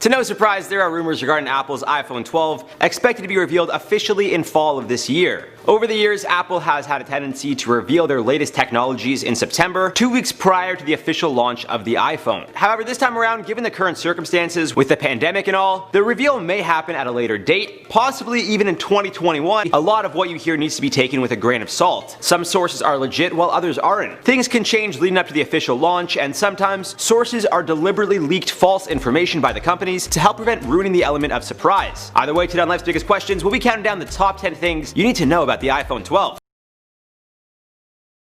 To no surprise, there are rumors regarding Apple's iPhone 12 expected to be revealed officially in fall of this year. Over the years, Apple has had a tendency to reveal their latest technologies in September, 2 weeks prior to the official launch of the iPhone. However, this time around, given the current circumstances with the pandemic and all, the reveal may happen at a later date, possibly even in 2021. A lot of what you hear needs to be taken with a grain of salt. Some sources are legit while others aren't. Things can change leading up to the official launch, and sometimes sources are deliberately leaked false information by the companies to help prevent ruining the element of surprise. Either way, today on Life's Biggest Questions, we'll be counting down the top 10 things you need to know about the iPhone 12.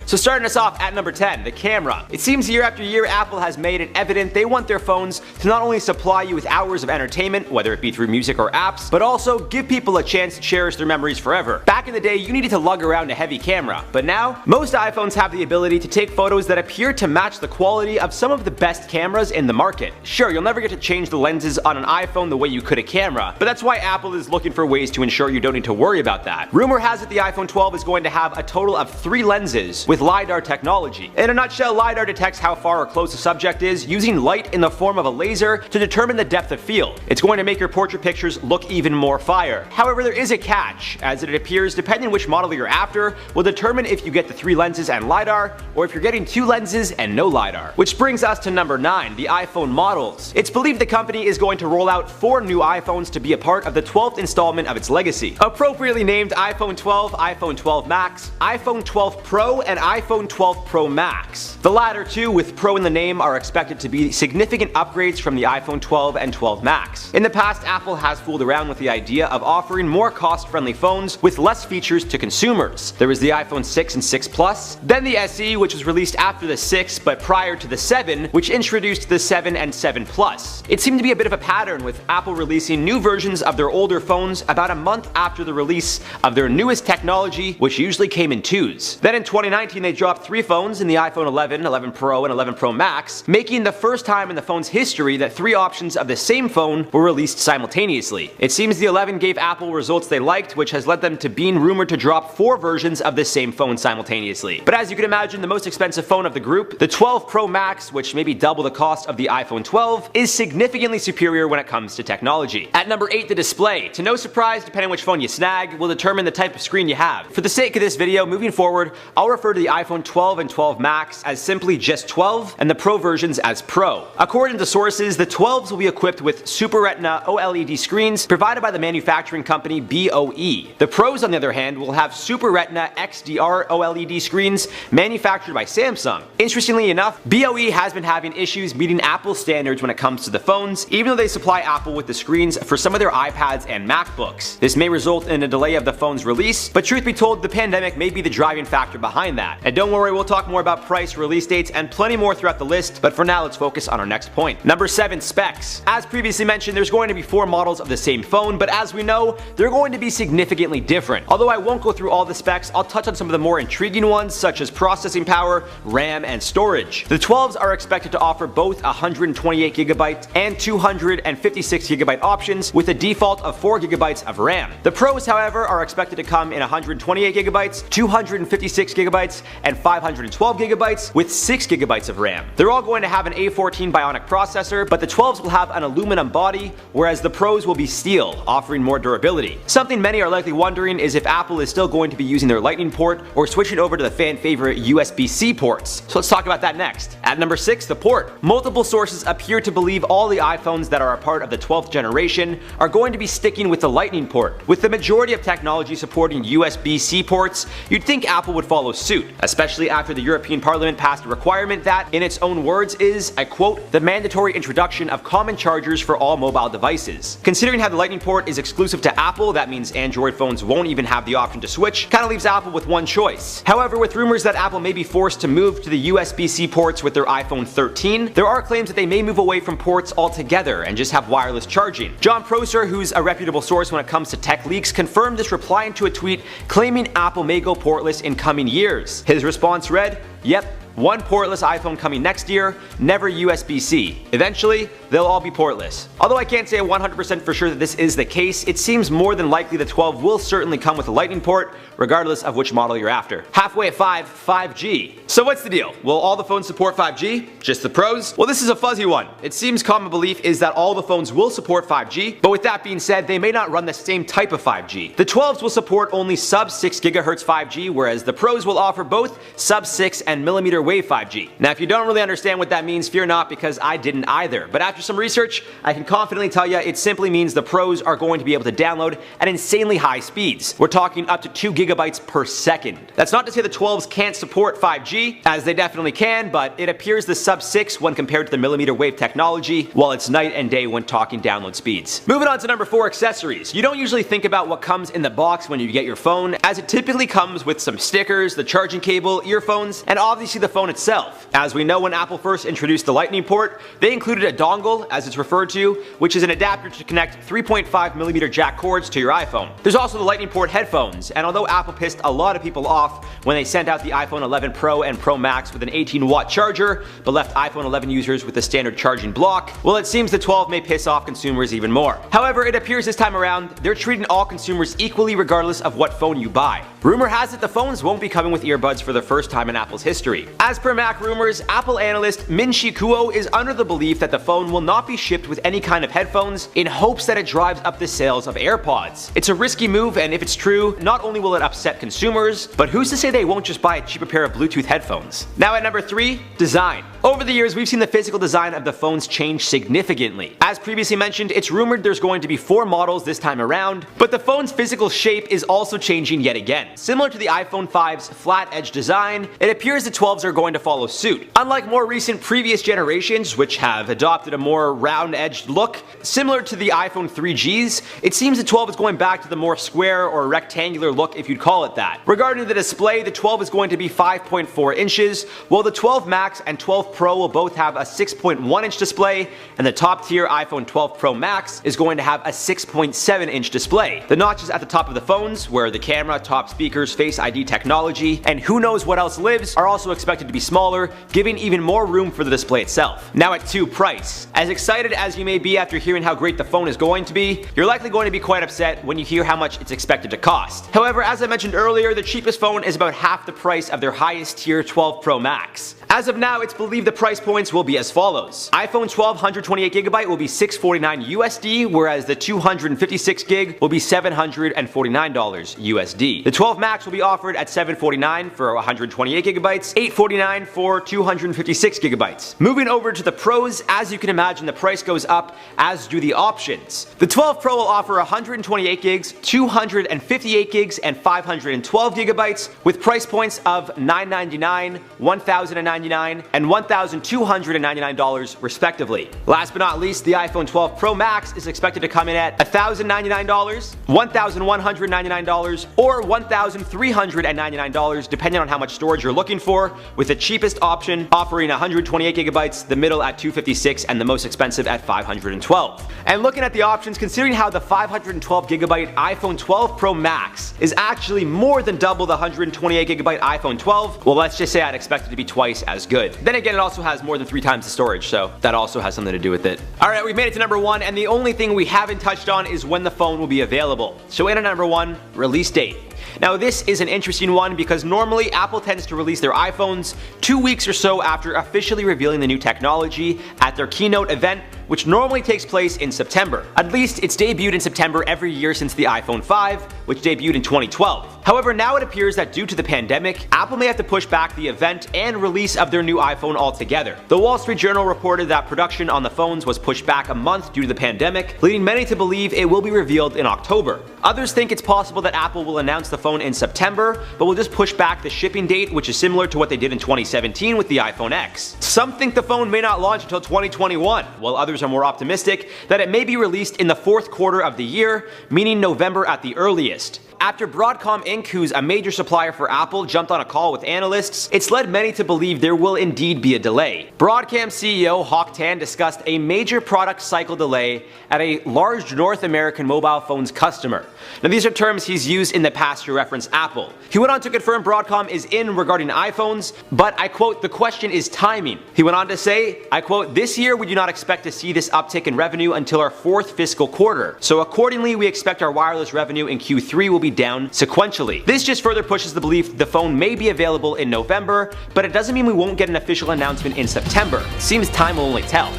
So starting us off at number 10, the camera. It seems year after year Apple has made it evident they want their phones to not only supply you with hours of entertainment, whether it be through music or apps, but also give people a chance to cherish their memories forever. Back in the day, you needed to lug around a heavy camera, but now, most iPhones have the ability to take photos that appear to match the quality of some of the best cameras in the market. Sure, you'll never get to change the lenses on an iPhone the way you could a camera, but that's why Apple is looking for ways to ensure you don't need to worry about that. Rumor has it the iPhone 12 is going to have a total of 3 lenses with LiDAR technology. In a nutshell, LiDAR detects how far or close a subject is using light in the form of a laser to determine the depth of field. It's going to make your portrait pictures look even more fire. However, there is a catch, as it appears depending which model you're after will determine if you get the 3 lenses and LiDAR, or if you're getting 2 lenses and no LiDAR. Which brings us to number 9, the iPhone models. It's believed the company is going to roll out 4 new iPhones to be a part of the 12th installment of its legacy. Appropriately named iPhone 12, iPhone 12 Max, iPhone 12 Pro, and iPhone 12 Pro Max. The latter two, with Pro in the name, are expected to be significant upgrades from the iPhone 12 and 12 Max. In the past, Apple has fooled around with the idea of offering more cost-friendly phones with less features to consumers. There was the iPhone 6 and 6 Plus, then the SE, which was released after the 6 but prior to the 7, which introduced the 7 and 7 Plus. It seemed to be a bit of a pattern, with Apple releasing new versions of their older phones about a month after the release of their newest technology, which usually came in 2s. Then in 2019 they dropped 3 phones in the iPhone 11, 11 Pro, and 11 Pro Max, making the first time in the phone's history that 3 options of the same phone were released simultaneously. It seems the 11 gave Apple results they liked, which has led them to being rumored to drop 4 versions of the same phone simultaneously. But as you can imagine, the most expensive phone of the group, the 12 Pro Max, which may be double the cost of the iPhone 12, is significantly superior when it comes to technology. At number 8, the display. To no surprise, depending which phone you snag, will determine the type of screen you have. For the sake of this video, moving forward, I'll refer to the iPhone 12 and 12 Max as simply just 12, and the Pro versions as Pro. According to sources, the 12s will be equipped with Super Retina OLED screens provided by the manufacturing company BOE. The Pros, on the other hand, will have Super Retina XDR OLED screens manufactured by Samsung. Interestingly enough, BOE has been having issues meeting Apple standards when it comes to the phones, even though they supply Apple with the screens for some of their iPads and MacBooks. This may result in a delay of the phone's release, but truth be told, the pandemic may be the driving factor behind that. And don't worry, we'll talk more about price, release dates, and plenty more throughout the list, but for now let's focus on our next point. Number 7, specs. As previously mentioned, there's going to be 4 models of the same phone, but as we know, they're going to be significantly different. Although I won't go through all the specs, I'll touch on some of the more intriguing ones, such as processing power, RAM, and storage. The 12s are expected to offer both 128GB and 256GB options, with a default of 4GB of RAM. The Pros, however, are expected to come in 128GB, 256GB, and 512GB with 6GB of RAM. They're all going to have an A14 Bionic processor, but the 12s will have an aluminum body, whereas the Pros will be steel, offering more durability. Something many are likely wondering is if Apple is still going to be using their Lightning port or switching over to the fan favorite USB-C ports. So let's talk about that next. At number 6, the port. Multiple sources appear to believe all the iPhones that are a part of the 12th generation are going to be sticking with the Lightning port. With the majority of technology supporting USB-C ports, you'd think Apple would follow suit, especially after the European Parliament passed a requirement that, in its own words, is, I quote, the mandatory introduction of common chargers for all mobile devices. Considering how the Lightning port is exclusive to Apple, that means Android phones won't even have the option to switch, kinda leaves Apple with one choice. However, with rumors that Apple may be forced to move to the USB-C ports with their iPhone 13, there are claims that they may move away from ports altogether and just have wireless charging. John Prosser, who's a reputable source when it comes to tech leaks, confirmed this replying to a tweet claiming Apple may go portless in coming years. His response read, "Yep, one portless iPhone coming next year, never USB-C. Eventually, they'll all be portless. Although I can't say 100% for sure that this is the case, it seems more than likely the 12 will certainly come with a lightning port, regardless of which model you're after. Halfway at 5G. So what's the deal? Will all the phones support 5G? Just the pros? Well, this is a fuzzy one. It seems common belief is that all the phones will support 5G, but with that being said, they may not run the same type of 5G. The 12s will support only sub 6 GHz 5G, whereas the pros will offer both sub 6 and millimeter wave 5G. Now, if you don't really understand what that means, fear not, because I didn't either. But after some research, I can confidently tell you it simply means the pros are going to be able to download at insanely high speeds. We're talking up to 2 gigabytes per second. That's not to say the 12s can't support 5G, as they definitely can, but it appears the sub 6 when compared to the millimeter wave technology, while it's night and day when talking download speeds. Moving on to number 4, accessories. You don't usually think about what comes in the box when you get your phone, as it typically comes with some stickers, the charging cable, earphones, and obviously the phone itself. As we know, when Apple first introduced the Lightning port, they included a dongle, as it's referred to, which is an adapter to connect 3.5mm jack cords to your iPhone. There's also the Lightning port headphones, and although Apple pissed a lot of people off when they sent out the iPhone 11 Pro and Pro Max with an 18-watt charger, but left iPhone 11 users with a standard charging block, well, it seems the 12 may piss off consumers even more. However, it appears this time around, they're treating all consumers equally regardless of what phone you buy. Rumor has it the phones won't be coming with earbuds for the first time in Apple's history. As per Mac rumors, Apple analyst Min-Chi Kuo is under the belief that the phone will not be shipped with any kind of headphones in hopes that it drives up the sales of AirPods. It's a risky move, and if it's true, not only will it upset consumers, but who's to say they won't just buy a cheaper pair of Bluetooth headphones? Now at number 3, design. Over the years, we've seen the physical design of the phones change significantly. As previously mentioned, it's rumored there's going to be 4 models this time around, but the phone's physical shape is also changing yet again. Similar to the iPhone 5's flat edge design, it appears the 12s are going to follow suit. Unlike more recent previous generations, which have adopted a more round-edged look, similar to the iPhone 3Gs, it seems the 12 is going back to the more square or rectangular look, if you'd call it that. Regarding the display, the 12 is going to be 5.4 inches, while the 12 Max and 12 Pro will both have a 6.1 inch display, and the top tier iPhone 12 Pro Max is going to have a 6.7 inch display. The notches at the top of the phones, where the camera, top speakers, Face ID technology, and who knows what else lives, are also expected to be smaller, giving even more room for the display itself. Now at 2, price. As excited as you may be after hearing how great the phone is going to be, you're likely going to be quite upset when you hear how much it's expected to cost. However, as I mentioned earlier, the cheapest phone is about half the price of their highest tier 12 Pro Max. As of now, it's believed the price points will be as follows. iPhone 12 128GB will be $649 USD, whereas the 256GB will be $749 USD. The 12 Max will be offered at $749 for 128GB, $849 for 256GB. Moving over to the Pros, as you can imagine, the price goes up, as do the options. The 12 Pro will offer 128GB, 258GB, and 512GB, with price points of $999, $1,099, and $1,299 respectively. Last but not least, the iPhone 12 Pro Max is expected to come in at $1,099, $1,199, or $1,399 depending on how much storage you're looking for, with the cheapest option offering 128GB, the middle at 256, and the most expensive at 512. And looking at the options, considering how the 512GB iPhone 12 Pro Max is actually more than double the 128GB iPhone 12, well, let's just say I'd expect it to be twice as good. Then again, it also has more than 3 times the storage, so that also has something to do with it. Alright, we've made it to number 1, and the only thing we haven't touched on is when the phone will be available. So in at number 1, release date. Now this is an interesting one because normally Apple tends to release their iPhones 2 weeks or so after officially revealing the new technology at their keynote event, which normally takes place in September. At least it's debuted in September every year since the iPhone 5, which debuted in 2012. However, now it appears that due to the pandemic, Apple may have to push back the event and release of their new iPhone altogether. The Wall Street Journal reported that production on the phones was pushed back a month due to the pandemic, leading many to believe it will be revealed in October. Others think it's possible that Apple will announce the phone in September, but will just push back the shipping date, which is similar to what they did in 2017 with the iPhone X. Some think the phone may not launch until 2021, while others are more optimistic that it may be released in the 4th quarter of the year, meaning November at the earliest. After Broadcom Inc. Inc., who's a major supplier for Apple, jumped on a call with analysts, it's led many to believe there will indeed be a delay. Broadcom CEO Hock Tan discussed a major product cycle delay at a large North American mobile phones customer. Now these are terms he's used in the past to reference Apple. He went on to confirm Broadcom is in regarding iPhones, but I quote, "The question is timing." He went on to say, I quote, "This year we do not expect to see this uptick in revenue until our fourth fiscal quarter. So accordingly we expect our wireless revenue in Q3 will be down sequentially." This just further pushes the belief the phone may be available in November, but it doesn't mean we won't get an official announcement in September. Seems time will only tell.